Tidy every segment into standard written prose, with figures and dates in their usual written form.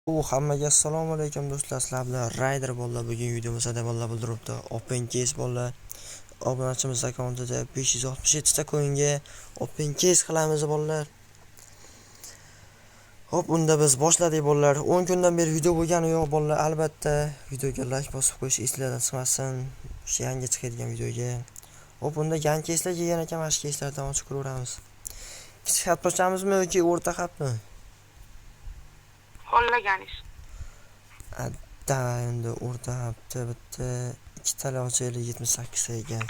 Hammaga assalomu alaykum do'stlar, sizlar bilan Raider bolalar. Bugun videomizda bolalar bildiribdi. Open case bolalar. Obunachimiz akkauntida 567 ta coinga open case qilamiz bolalar. Hop, unda biz boshladik bolalar. 10 kundan beri video bo'lgani yo'q bolalar. Albatta videoga like bosib qo'yish esingizdan chiqmasin. O'sha yangi chiqadigan videoga. Hop, unda yangi caselar kelgan ekan, mana shu caselardan ochib ko'raveramiz. Kichik xat boshamizmi yoki o'rta xatmi? Xollaganingiz. Davay endi o'rta hafta bitta ikkitala ochaylik 78 ta ekan.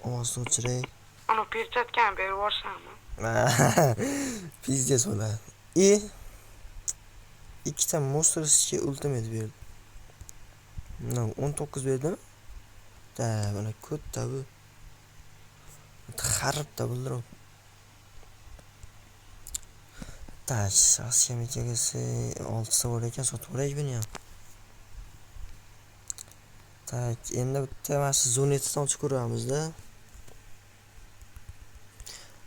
Ovozni o'chiray. Uni perchatgan berib yuborsammi? Pizdes bo'la. Ikkita monsterga ultimate berdi. No, 19 berdimi? Da, mana ko'tda bu. Xaribda bildirib. Tash, shaxsiyamigasi 6 ta bor ekan, sotib olay buni ham. Tak, endi bitta mana shu zonetdan ochib ko'ramiz-da.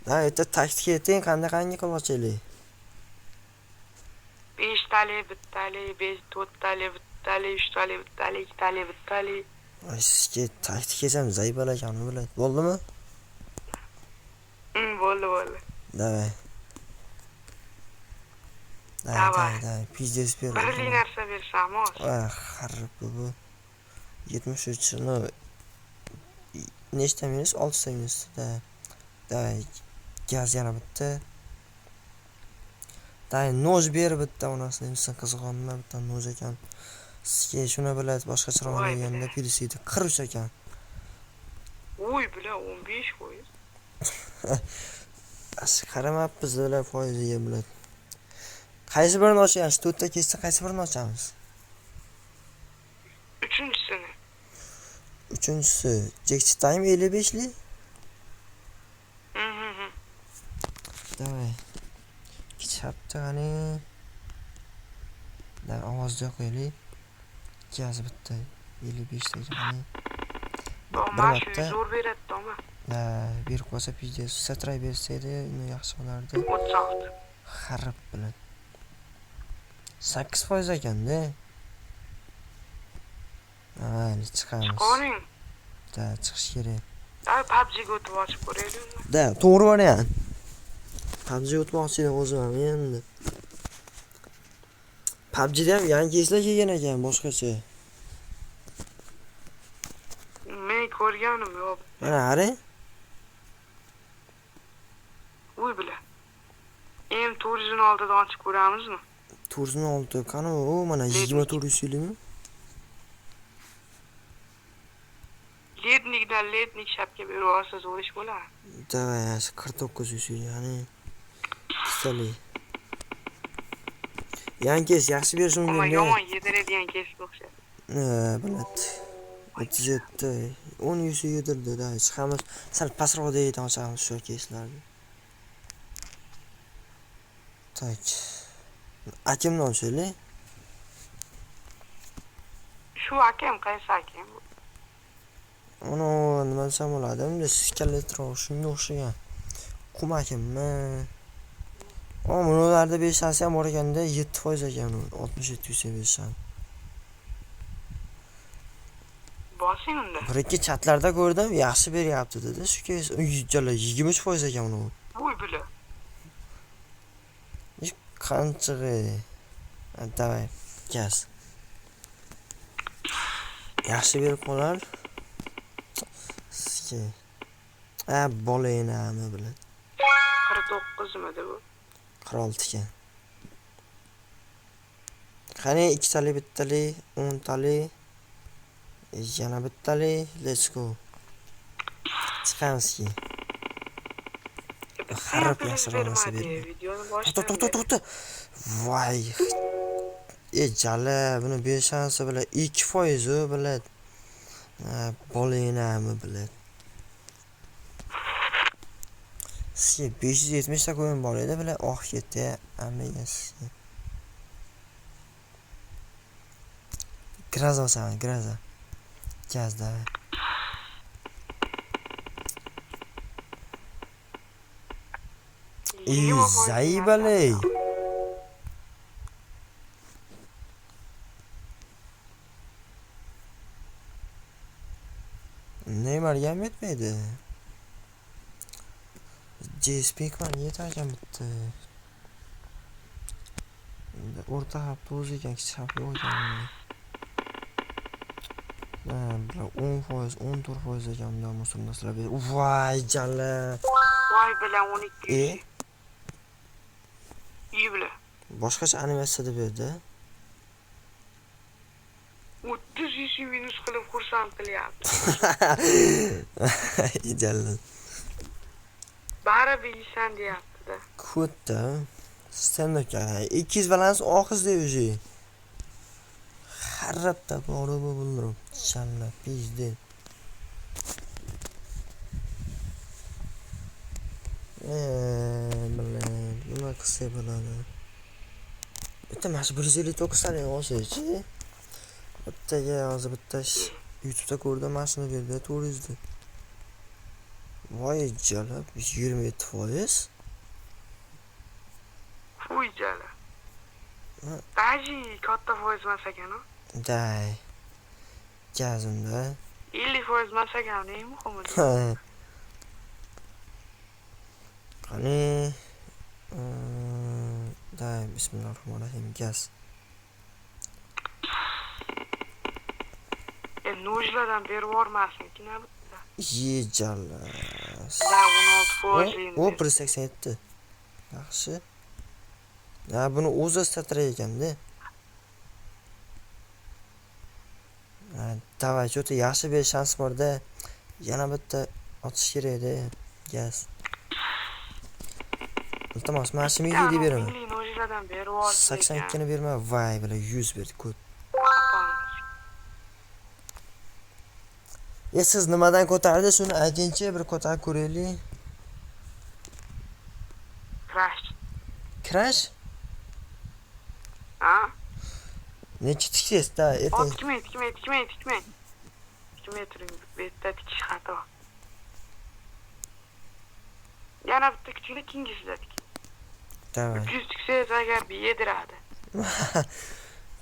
Da, bitta taktika ayting, qanday qilib ochaylik? 5 tali, bittali, 4 tali, bittali, 3 tali, bittali, 2 tali, bittali. Ay, sizga taktika desam zaybalagan bo'ladi. Bo'ldimi? Bo'ldi. Davay. Davay. Pizdes ber. Birli narsa bersam, Xarib bu. 73 no. Nechta minus? 6 ta minus. Davay. Gaz yana bitta. Davay, noj ber bitta onasini, inson qiziqonma bitta noj ekan. Sizga shuni bilasiz, boshqa chiroq bo'lganda pilisida 43 ekan. Voy bilan 15 foiz. Qaramabmiz ular foiziga biladi. Qaysi birini ochamiz? 4 ta kessa qaysi birini ochamiz? Uchinchisini. Uchinchisi Jackson Time 55 li. Davay. Kichaptani. Da ovozga qo'yaylik. Gaz bitta 55 ta ekan. Mana shu zo'r beradi, ama. Bir qo'sa pizdes satray bersaydi, uni yaxshi bo'lardi. 36. Xarib bilan. 8% ekanda. Mayli, chiqamiz. Chiqoring. Da, chiqish kerak. PUBG ga o'tib ochib ko'raylikmi? Da, to'g'ri variant. PUBG o'tmoqchiman o'zim ham endi. PUBG da ham yangi caselar kelgan ekan, boshqacha. Men ko'rganim yo'q. Mana qarang. Voy bilan. M400 ni oldidan ochib ko'ramizmi? 406 qani u mana 24 yilmi? Lednik shapka berib olsa zo'r ish bo'ladi. Davay, 49 yil, ya'ni ikkitali. Yangi kes yaxshi berish mumkin. Ammo yomon yediradigan kesga o'xshaydi. Biladi. 37 10 yuzi yedirdi, da, chiqamiz. Sal pastroqda ochamiz shu keslarni. Tak. Akimni ochaylik. Shu akam qaysi akam? Uni nima desam bo'ladi? Unda skeletroq shunga o'xshagan. Qum akimmi? Bularda 5 tansi ham bor ekanda, 7% ekan u. 67 Bosing unda. Bir-ikki chatlarda ko'rdim, yaxshi beryapti dedi. Shu kes 23% ekan uni. Voy bila. Qanchig'i? Davay, gaz. Yaxshi berib qolar. Sizga bolayinami biladi. 49 mi bu? 46 ekan. Qani ikkitali, bittali, 10 tali, yana bittali, let's go. Chiqamiz ki. Xarib yaxshiroqsa berdi. To'xta. Voy. Jala, buni beshansi bilan 2% u biladi. Bolayinami biladi. Sizga 570 ta coin bor edi, bilan ketdi, hammaga sizga. Graza osaman, graza. Gazda. Zaybali. primarga ham yetmaydi. JSP'ga yetarkan bitta. Endi o'rta hafta o'zi ekan, kichik hafta yo'q ekan. Bular 10%, 14% ekan bunday musulmonlar. Voy jalla. Voy bilan 12. İyi bile. Boshqacha animatsiyada berdi. 30 ishi minus qilib xursand qilyapti. Jalla. Baribir yeysan deyapti-da. Kutda. Stand-upga 200 balans oxizda уже. Harrabda bori bo'lib, jalla pizde. Bilan nima qilsa bo'ladi? Bitta mana shu 159 talik olsa-chi. Bittaga hozir bitta YouTube'da ko'rdim, mashina berdi 400 da. Voy jala 27%. Fuy jala. Daji katta foiz emas ekan u. Day. Gazimda. 50% emas ekan, eng muhimi. Qani. Day, bismillahirrohmanirrohim. Gaz. Nojlardan berib yormasmikin ha bitta. Ye jalla. Da 16%. O 187. Yaxshi. Ya buni o'zi statray ekanda. Davay, cho'ta yaxshi bir shans bor-da. Yana bitta otish kerak-da. Gaz. Iltimos, mana shu milliy deb beraman. Milliy nojlardan berib yorsa. 82 ni berma, voy bila 100 berdi, ko'p. Siz nimadan ko'tardi? Shuni aytingchi, bir ko'tarib ko'raylik. Crash? Ha? Necha tiksizda? Tikmay. 2 metring bitta tikish xato. Yana bitta kichkina kingizladik. Tamam. 100 tiksangiz agar bir yediradi.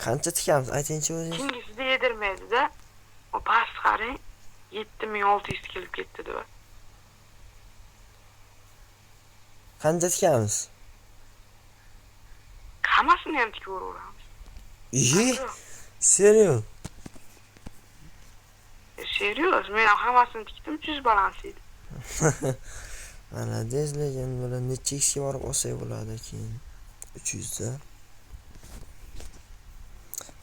Qancha tikamiz? Aytingchi o'zingiz. Kingizda yedirmaydi-da. O past qarang. 7600 kelib ketdi deb. Qancha tikamiz? Hammasini ham tikib o'raveramiz. Serios? Serios, men ham hammasini tikdim, 300 balans edi. Mana dezlegan bilan necha xga borib olsak bo'ladi keyin 300 da.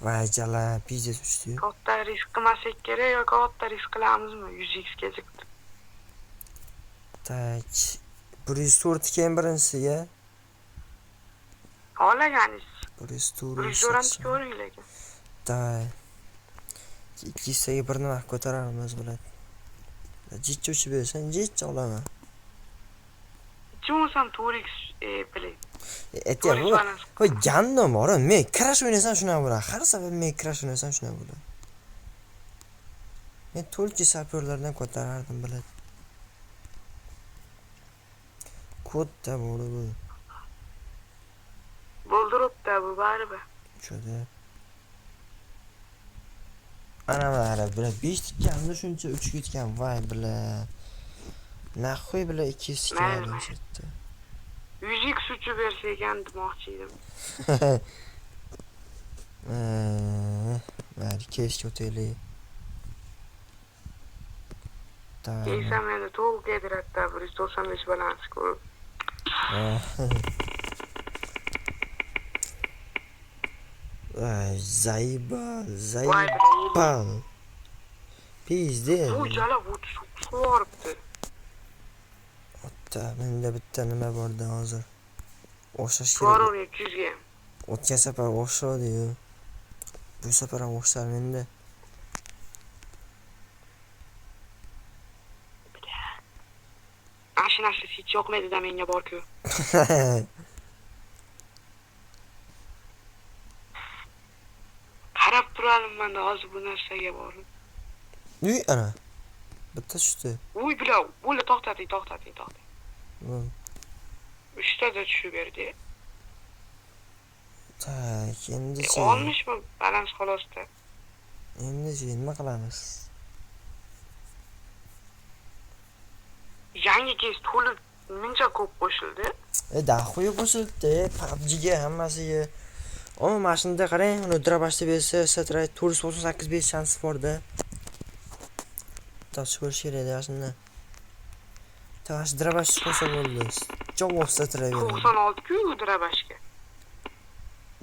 Voy jala, pizza tushdi. Katta risk qilmasak kerak yoki katta risk qilamizmi? 100x ga chiqdi. Tak. 104 keyin birinchisiga. Xohlaganingiz. 104 ko'ring lekin. Da. Ikkisiga bir nima ko'taramiz bo'ladi. Jitcha uchib bersan, jitcha olaman. Chunsan 4x play. Voy jannom bor, men crash o'ynasam shunaqa bo'ladi. Har safar men crash o'ynasam shunaqa bo'ladi. Men to'lchi sapyorlardan ko'tarardim biladi. Kodda bo'ldi bu. Bo'ldiribdi bu baribir. Cho'da. Ana mana bular 5 tikkanni shuncha 3 ketgan. Voy bila. Naxoy bila 200 tikkan o'shatdi. 100x uchib bersa ekan demoqchi edim. Mari kesk o'taylik. Keysam endi to'g'ri kediradi, 195 balans ko'rib. Zayba. Pizde. Bu jala bu suvaribdi. Menda bitta nima borda hozir. O'xshash kerak. Bor 200 ga. O'tgan safar o'xshadi-yu. Bu safar ham o'xshar menda. Mashinasi hech yoqmaydi-da menga bor-ku. Qarab turaman-da hozir bu narsaga borib. Uy ana. Bitta tushdi. Uy bilav, bo'la to'xtating. 3 ta da tushib berdi. Tak, endi olmishmi balans xolosda. Endi nima qilamiz? yangi kes to'lib muncha ko'p qo'shildi. Daxuya qo'shilibdi, PUBG'ga hammasiga. Ammo mashinada qarang, uni drabashda bersa, satray 498 berish shansi bor-da. Tosh ko'rish kerak edi shunda. Tosh drabash qo'ysa bo'ldi. Javob satray beradi. 96 ku drabashga.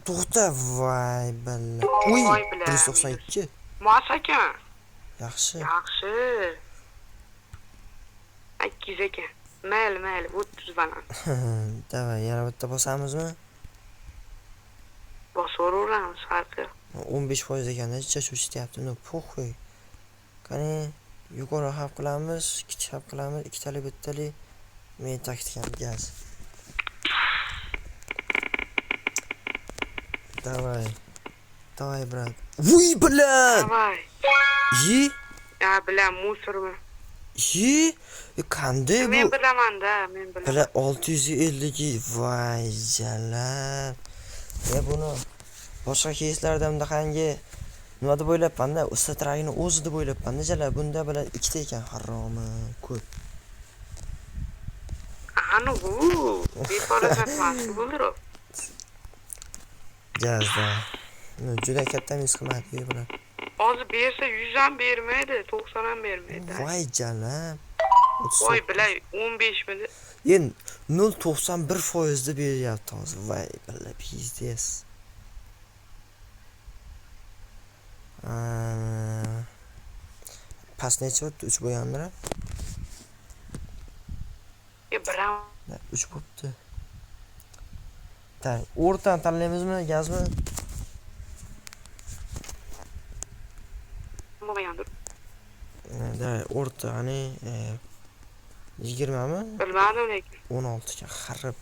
To'xta, voy balla. Uy, 192. Muasakan. Yaxshi. Yaxshi. 8 ekan. Mayli, 30 baland. Davay, yana bitta bosamizmi? Bosaveramiz farqi. 15% ekanda cho'chityapti. No, po'xo'y. Qani, yuqori hab qilamiz, kichik hab qilamiz, ikkitali bittali. Men taktikam gaz. Davay. Davay, brat. Vuy, bilan. Davay. Yi? Ya bilan musormi? Yi? Qanday bu? Men bilaman-da, men bilaman. Bilan 650 voy jalal. Buni boshqa keyslarda hamda qangi nima deb o'ylabman-da, ustatragini o'zi deb o'ylabman-da jalal. Bunda bilan ikkita ekan, haromi, ko'p. Ana bu, befolasat mas'ul bo'ldi-ro. Jazda. Juda katta mis qimmat bular. Hozir bersa 100 ham bermaydi, 90 ham bermaydi. Voy jalal. Voy bilay 15 midi. Endi 0.91% deb beryapti hozir. Voy balla pizdes. Pas necha o'tdi? 3 bo'yandira. Biram. 3 bo'pti. Tak, o'rtadan tanlaymizmi, gazmi? Bo'lmagandir. Da, o'rta, hani 20 mi? Bilmadim lekin. 16 ga xarib.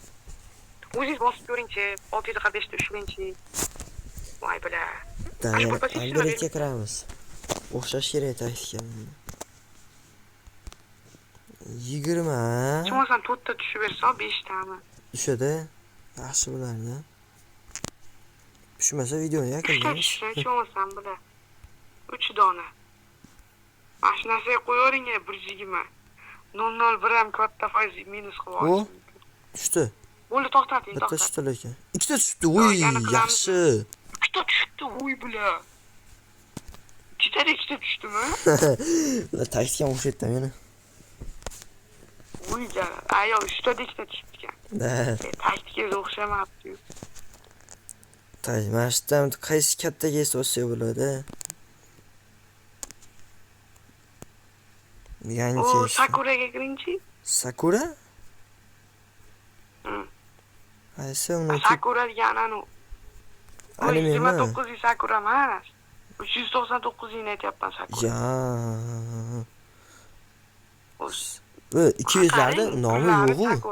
O'zingiz bosib ko'ring-chi, 645 ushlaychi. Voy bila. Da, birga kiramiz. O'xshash kerak taktika. 20. Chimosan 4 ta tushib bersa 5 tami. Tushadi. Yaxshi bo'lardi. Tushmasa videoni yakunlaymiz. Chimosan bila. 3 dona. Mashinasiga qo'yavering 120. 001 ham katta foiz minus qilib olsin. Tushdi. Bo'ldi, to'xtating, bitta to'xtating. tushdi lekin. Ikkita tushdi. Voy, yaxshi. Ikkita tushdi, voy bila. Ikkita tushdimi? Taktikam o'xshatdi meni. Voy ja, ayo, ikkita tushdi ekan. Da. Taktikaga o'xshamabdi. Mashtam qaysi katta gest olsa bo'ladi? Yangi O, Sakuraga kiringchi. Sakura? Qaysi uni? Sakura degan anu. Anime mi? 29 Sakura emas. 399 ni aytyapman Sakura. Ya. Bu 200'lerde nomi yo'q-ku.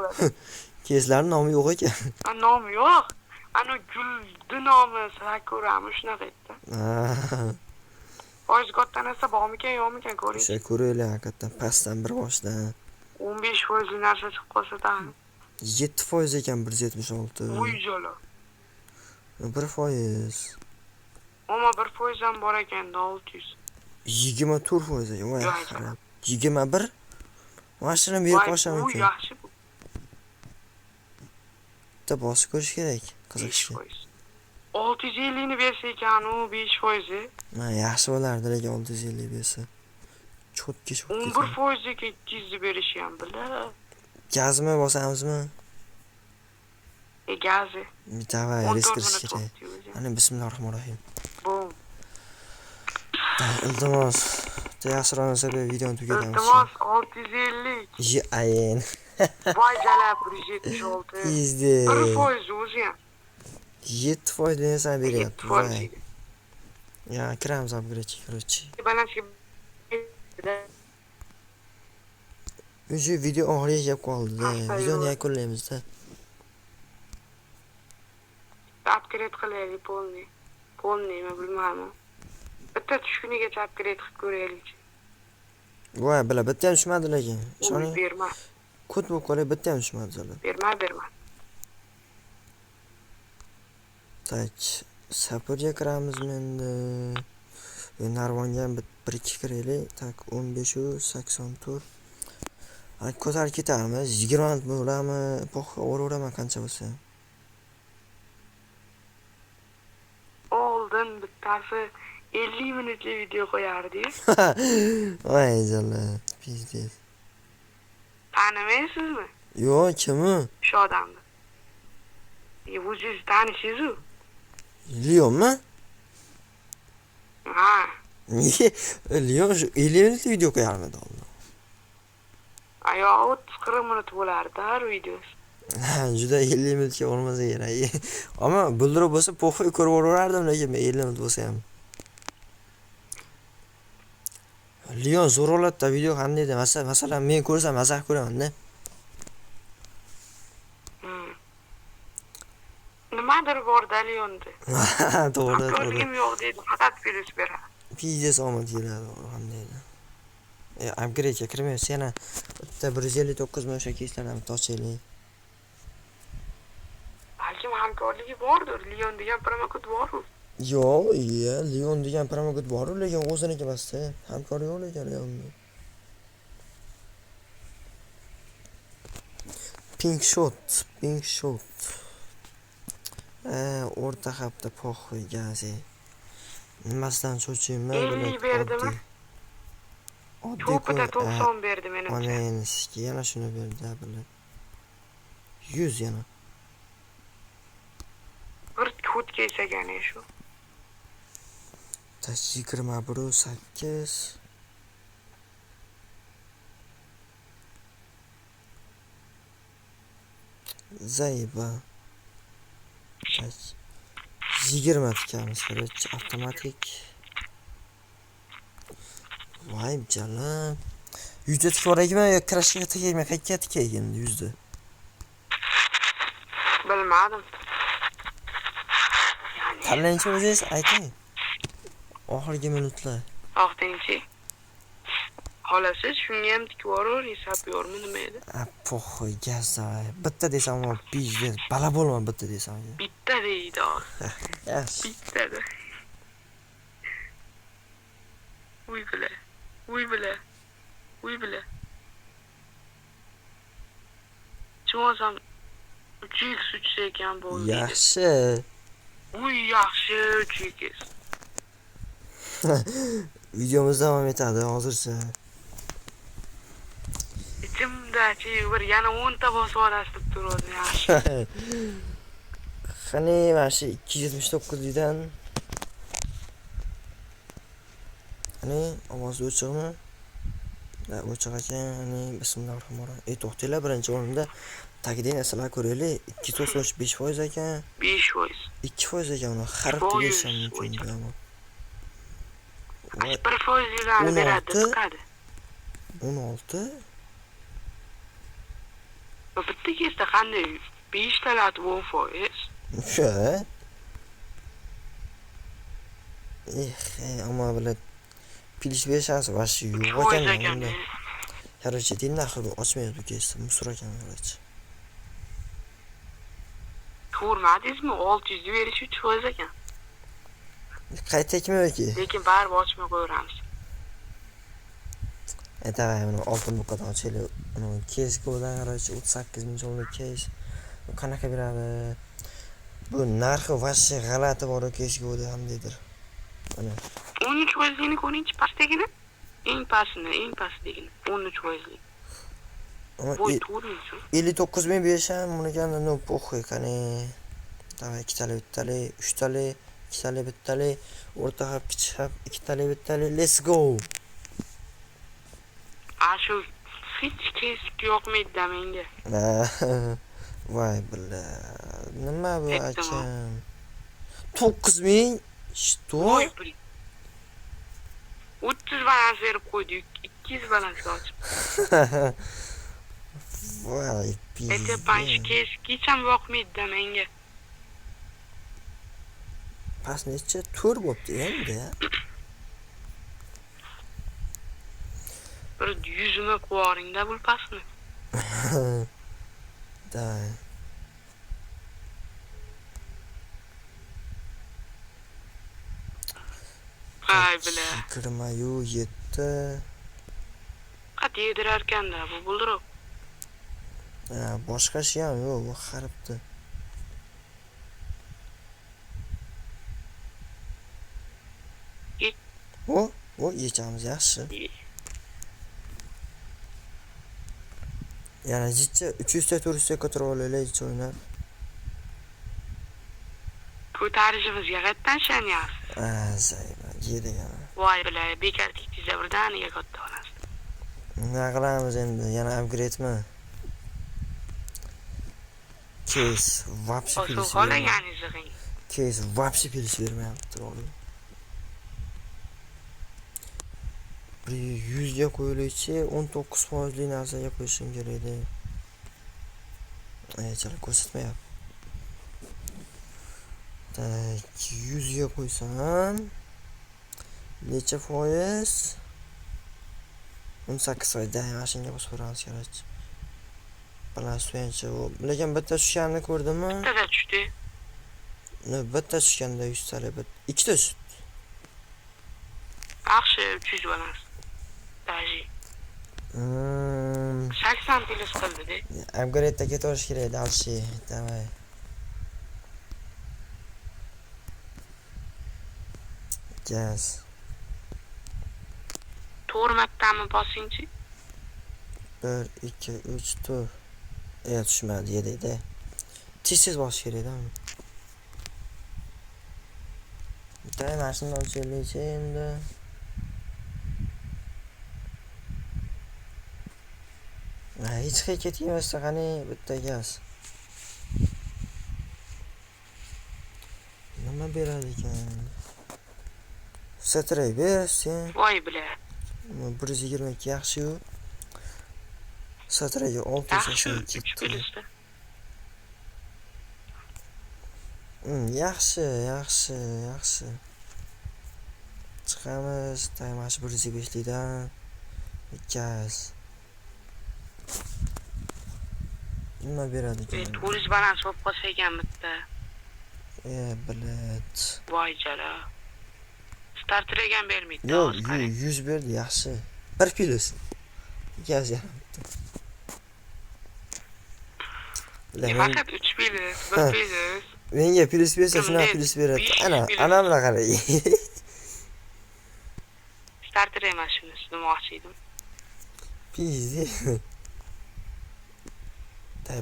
200'larda nomi yo'q ekan. Nomi yo'q. Anu guldi nomi Sakura, shunaqa aytdi. Foiz qottanasa bormikan, yo'qmikan ko'ring. Sakura hakikaten pastdan bir boshdan. 15% narsa chiqib qolsa-da. 7% ekan 176. Voy jala. 1%. Ama 1% ham bor ekan, 600. 24% ekan. Voy xarab. 21. Mashina berib qo'sham ekan. Voy yaxshi bu. Bitta bosib ko'rish kerak. Qiziqchi. 650 ni bersa ekan, u 5%. Ha, yaxshi bo'lardi lekin 650 bersa. Chotga 11% ga 200 berish ham bila. Gazmi bosamizmi? Gazi. Davay, risk qilish kerak. Ana bismillahirrohmanirrohim. Bum. Iltimos, yaxshiroq videoni tugatamiz. Iltimos 650. Ji ayin. Voy jalab 176. Izde. 1% o'zi ham. 7% desa beryapti. Voy. Ya, kiramiz upgrade короче. Balansiga O'zi video oxiriga kelib qoldi. Videoni yakunlaymiz-da. Upgrade qilaylik polni. Polnimi bilmayman. Bitta tushkunigacha upgrade qilib ko'raylik. Voy, bitta ham tushmadi lekin. Ishoni berma. Kod bo'lib qolay, bitta ham tushmadi zalal. Berma. Tak, Sapurga kiramizmi endi? Narvonga ham 1-2 kiraylik. Tak, 15 u 84. Ko'tarib ketarmiz. 20 minut bo'ladimi? Poxga o'raveraman qancha bo'lsa. Oldin bittasi 50 minutlik video qo'yardi. Voy jalla, pizdes. Tanimaysizmi? Yo'q, kimi? Shu odamni. O'zingiz tanishingiz-ku. Leonmi? Ha. Leon shu 50 minutlik video qo'yarmidi oldin. Ayo 30-40 minut bo'lardi har videosi. Juda 50 minutga olmasa kerak. Ammo bildirib bo'lsa poxga ko'rib o'raverardim, lekin 50 minut bo'lsa ham. Leon zo'r holatda video qanday edi? Masalan, men ko'rsam mazah ko'raman-da. Nimadir bor-da Leonda. To'g'ri, Ko'rgim yo'q deydi, faqat virus beradi. Pizdes omad keladi, qanday edi. Upgrade'ga kirmaysiz, yana bitta 159 ming o'sha keyslardan tochaylik. Balkim hamkorligi bordir. Leon degan promokod bor-ku. Yo'q, Leon degan promokod bor-ku, lekin o'ziniki emas-da. Hamkor yo'q lekin Leonda. Pink shot. O'rta hafta poxi gazi. Nimasidan cho'chiyman, 50 berdimi? To'pida 90 berdi menimcha. Mana yana shuni berdi, bilib. 100 yana. Bir kut kelsagan shu. Tash 28. Zayba. 20 tikamiz, qarach, avtomatik. Voy jala. 100 tikvoragimi yo krashga tikaymi? Qayerga tikaygan 100? Bilmadim. Tanlaychi o'zingiz ayting. Oxirgi minutlar. Vaqtinchi. Xolasiz shunga ham tikvorar, sapyormi nima edi? Poxoy gazda. Bitta desam, pizdes, bala bo'lma bitta desam. Bitta deydi. Yaxshi. Bitta. Uy bila. Cho'zam 3x uçsa ekan bu. Yaxshi. Uy yaxshi 3x. Videomiz davom etadi hozircha. Ichimda-chi bir yana 10 ta bosib turadi yaxshi. Qani mana shu 279 dan. Qani ovoz o'chiqmi? O'chiq ekan. Bismillahirrohmanirrohim. To'xtanglar, birinchi o'rinda tagida narsalar ko'raylik. 2.5% ekan. 5%. 2% ekan, uni harf tugatsam mumkin ammo. 1% beradi, chiqadi. 16. Bitta kesda qanday 5 talat 10%? Shu. Ammo bilan pilish berishasi vashi yo'q ekan. Короче, din naxir ochmaydi kesdi, musor ekan короче. Ko'rmadingizmi? 600 berish 3% ekan. Qaytakmi yoki? Lekin baribir ochmay qo'yamiz. Davay, buni oltin buqadan ochaylik. Uni kes ko'dan короче 38 ming so'mlik kes. Qanaqa beradi? Bu narxi vashi g'alati bor keski ham deydir. Mana 13%ni ko'ringchi pastdagini. Eng pastdagini 13%. Voy, to'g'rimi? 59 ming berisham, bunga no poxoy qani. Davay, ikkitali bittali, uchtali, ikkitali bittali, o'rta hab, kichik hab, ikkitali bittali. Let's go. Shu hech kesk yo'qmaydi menga. Voy billa. Nima bu akam? 9000. Что? Voy, 30 balans berib qo'ydik. 200 balans ochib. Voy, Ete panch kesk hech ham yo'qmaydi menga. Pas necha tur bo'pti endi. Bir 100 mi qo'yaringda bu pasni. Da. Ay bile. Kirmayu 7. Qat yedirarkanda bu buldirib. Boshqa ishi ham yo'q, bu xaribdi. O, yechamiz yaxshi. Yana jicha 300 ta 400 ta ko'tarib olaylik jicha o'ynab. Ko'tarishimizga qayerdan ishonyapsiz? Zayba, yedigan. Voy bilan bekor tikdingizlar birdaniga katta olasiz. Nima qilamiz endi? Yana upgrade'mi? Case вообще O'sha pilish. xohlaganingizga qiling. Case вообще pilish bermayapti, oğlum. 100 ga qo'yilikchi 19% narsaga qo'yishim kerak edi. Chala ko'rsatmayapti. Tak, 100 ga qo'ysam necha foiz? 18%. Mashinaga bosib ko'ramiz kerak. Baland suyanchi. Lekin bitta tushganini ko'rdimmi? Bittada tushdi. Bitta tushganda 100 tali, ikkita tushdi. Yaxshi 300 balans. Daji. 80 plyus qildi-de. Upgrade'da ketirish kerak edi, alshi. Davay. Gaz. To'rmatdami bosingchi? 1 2 3 4. Tushmadi, yedida. Tez bosish kerak edi. Bitta mashina o'chirilishi endi. Hech ketmayapsa qani bitta gaz. Nima beradi ekan? Satray bersin. Voy bilan. 122 yaxshi-yu. Satrayga Yaxshi 680 3 ketdi. plyusda. Yaxshi. Chiqamiz, taymash 105 likdan. Gaz. Nima beradi ekan? Turist balans bo'lib qolsa ekan bitta. Bilet. Voy jala. Starter ekan bermaydi. Yo'q, 100 berdi, yaxshi. 1 plyus. Gaz yaratdi. Faqat 3 plyus, 1 plyus. Menga plyus bersa, shuna plyus beradi. Ana bilan qarang. Starter emas shuni demoqchi edim. Pizdi.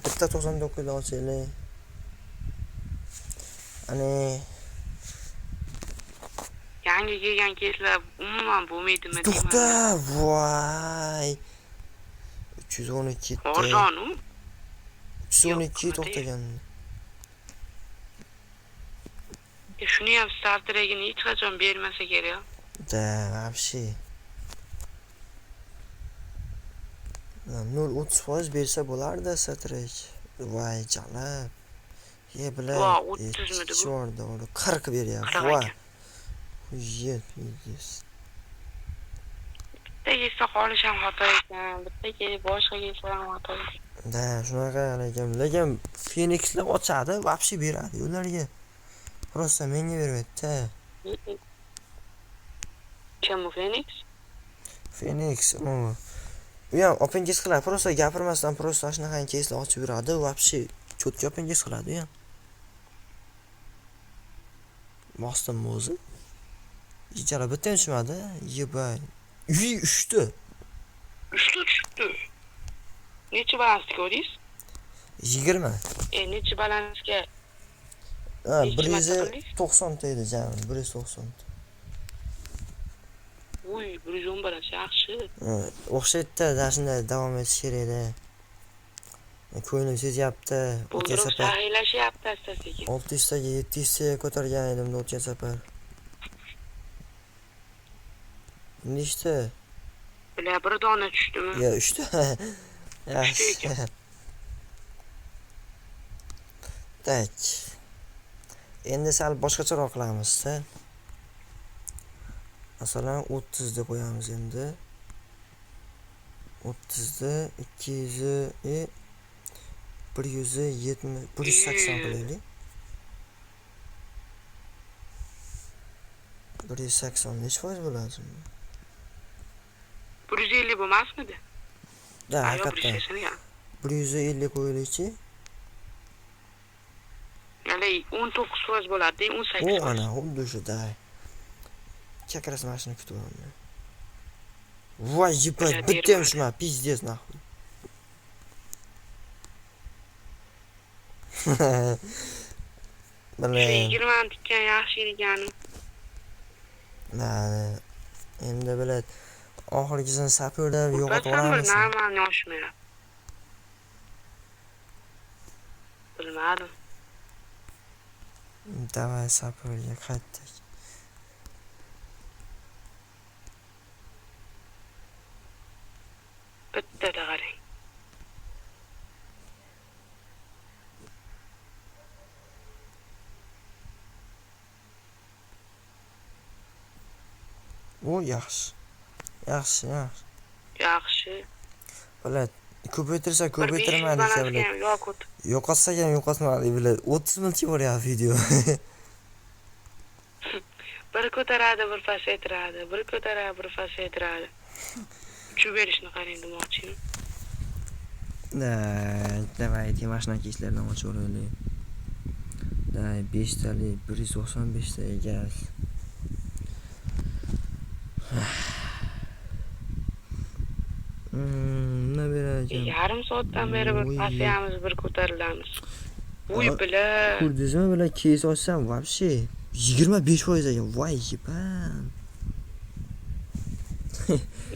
Bitta 99 dan ochaylik. Ani yangi kelgan keslar umuman bo'lmaydimi? to'xta, voy. 312 Arzon-u. 312 to'xtagan. Shuni ham starterga hech qachon bermasa kerak. Вообще. 0.30% bersa bo'lardi Satrek. Voy jalab. Bilan. Voy 30 midi bu? Shorda, 40 beryapti. Voy. Yet, yes. Bitta kelsa qolish ham xato ekan. Bitta kelib boshqa kelsa ham xato ekan. Shunaqa lekin Phoenixlar ochadi, вообще beradi ularga. Просто menga bermaydi. Kim Phoenix? Phoenix, u ham opengiz qiladi, просто gapirmasdan просто shunaqa keyslar ochib yuradi, вообще cho'tga opengiz qiladi ham. Bosdim o'zi. Ijara bitta tushmadi, yebay. 3ta. 3ta tushdi. Necha balansga ko'rdingiz? 20. Necha balansga? 190 ta edi jami, 190 ta. Uy, 110 balans yaxshi. O'xshaydi-da, shunday davom etish kerak edi. Ko'nglim sezyapti. O'tgan safar sahiylashyapti asta-sekin. 600 taga 700 taga ko'targan edim o'tgan safar. Nechta? Bular bir dona tushdimi? Yo, 3 ta. Yaxshi. Tak. Endi sal boshqacharoq qilamiz-da. Masalan, 30 da qo'yamiz endi. 30 da 200 170 180 qilaylik. 180 necha foiz bo'ladi? 150 bo'lmasmidi? Da, haqiqatan. 150 qo'yilikchi. Ya'ni 19% bo'ladi, 18%. O ana xuddi o'shada. Chakras mashina kutibman. Voy jipat bitta ham shuma pizdes nahvoy. Mana 20 tikkan yaxshi ekan. endi bilad oxirgisini sapyorda yo'qotib Bilsam bir olamiz. normalni oshmayapti. Bilmadim. Davay sapyorga qaytdik. Bittada qarang. O yaxshi. Yaxshi. Yaxshi. Bilad ko'paytirsa Bir 500 ko'paytirmaydi baland bilad. ham yo'q. Yo'qotsak ham yo'qotmadi bilad. 30 minutga boryapti video. Bir ko'taradi, bir pasaytiradi, bir ko'taradi, bir pasaytiradi. Uchu berishni qarang demoqchiyim. Давайте mashina keyslardan ochib olaylik. 5 talik 195 ta egas. Nima beracağım? Yarim soatdan beri bir pasayamiz, bir ko'tarilamiz. Uy bila. Ko'rdingizmi bular keys ochsam вообще 25% ekan. Voy yipan.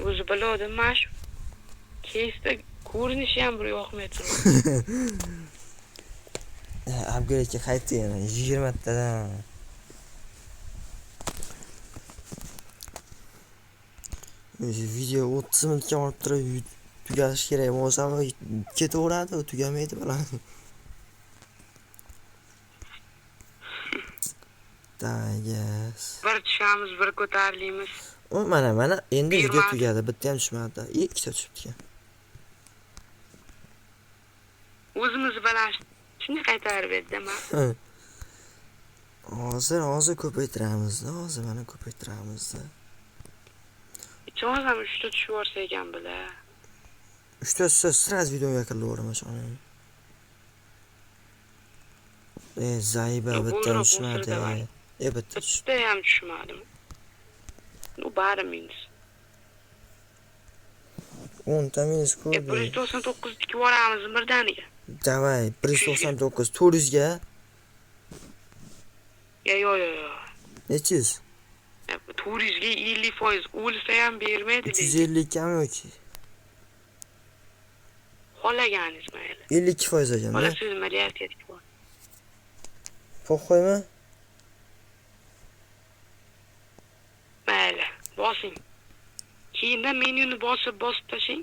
O'zi biladim mana shu. Keysda ko'rinishi ham bir yoqmay turibdi. Upgrade'ga qaytdi yana 20 tadan. Video 30 minutga olib turib tugatish kerak bo'lsa ham ketaveradi, tugamaydi bilan. Dagas. Bir tushamiz, bir ko'tarilamiz. O mana endi video Yigirma. tugadi, bitta ham tushmadi. Ikkita tushibdi ekan. O'zimiz bilan shuni qaytarib berdim-a. Hozir ko'paytiramiz. Hozir mana ko'paytiramiz. Ichimiz ham 3 ta tushib yorsa ekan bila. 3 ta sraz videoga qilaveraman shuni. Zayba Yo, bitta bo'ldiroq tushmadi. o'sirdi va. Bitta tushdi. Bitta ham tushmadim. Nu bari minus. 10 ta minus ko'rdi. 199 tikib yuboramiz birdaniga. Davay 199 400 ga. Yo. Necha yuz? 400 ga 50% o'lsa ham bermaydi. 350 kam yoki? Xohlaganingiz mayli. 52% ekan. Bola siz milliardga tikib yuboring. Qo'yma. Mayli, bosing. Keyinda menyuni bosib tashing.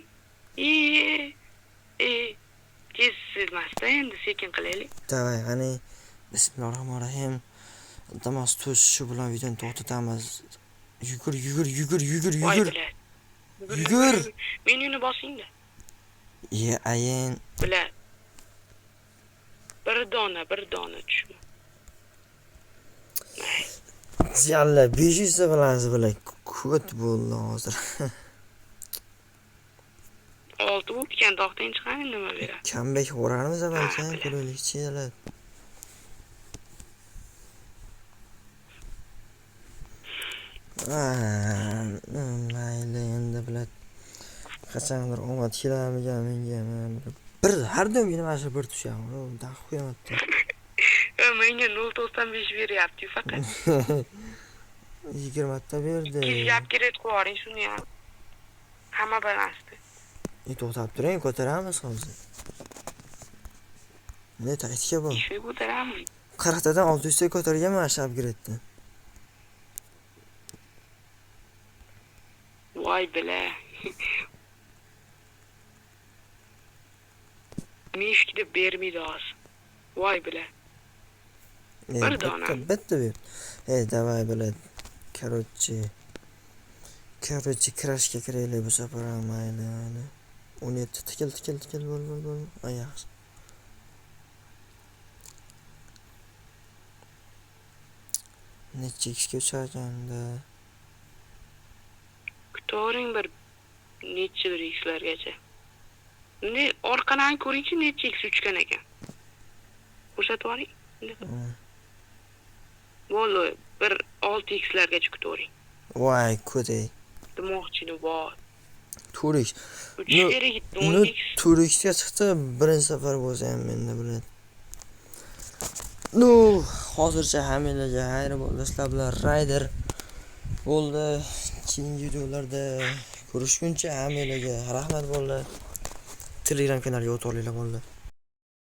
Tez silmasda endi sekin qilaylik. Davay, qani bismillahirrohmanirrohim. Damas tush shu bilan videoni to'xtatamiz. Yugur. Voy bilan. Yugur. Menyuni bosing-da. Ayin. Bilan. Bir dona tushma. Yalla 500 ta bilasiz bilan ko't bo'ldi hozir. 6 o'tgan to'xtang chiqaring nima beradi. Kambek o'rarmiz balki qulaylikchi yalla. Mayli endi bilad. Qachondir omad kelarmikan menga bir har doim mana shu bir tushaman. Dax qo'yamatdi. Menga 0.95 beryapti faqat. 20 ta berdi. 2 gap kerak qo'yaring shuni ham. Hamma balansda. To'xtab turing, ko'taramiz hozir. Ne taytga bu? Shu ko'taramiz. 40 tadan 600 ta ko'targanman shu upgrade'dan. Voy bila. Mishki deb bermaydi hozir. Voy bila. Bir dona. Bitta ber. Davay bilad. Короче, krashga kiraylik bu safar ham mayli. 17 tikil bo'l. Yaxshi. Necha xga o'chaganda? Kutavering bir necha bir xlargacha. Ne orqadan ko'ringchi necha x uchgan ekan. Ko'rsatib yuboring. Bo'ldi, bir 6x largacha kutavering. Voy, ko'day. Demoqchini bor. Turix. 3 kere gitti Nu 10x. Turixga chiqdi, birinchi safar bo'lsa ham menda biladi. Hozircha hammalarga xayr bo'ldi. Sizlar bilan Rider bo'ldi. Keyingi videolarda ko'rishguncha hammalarga rahmat bo'ldi. Telegram kanaliga o'tib olinglar bo'ldi.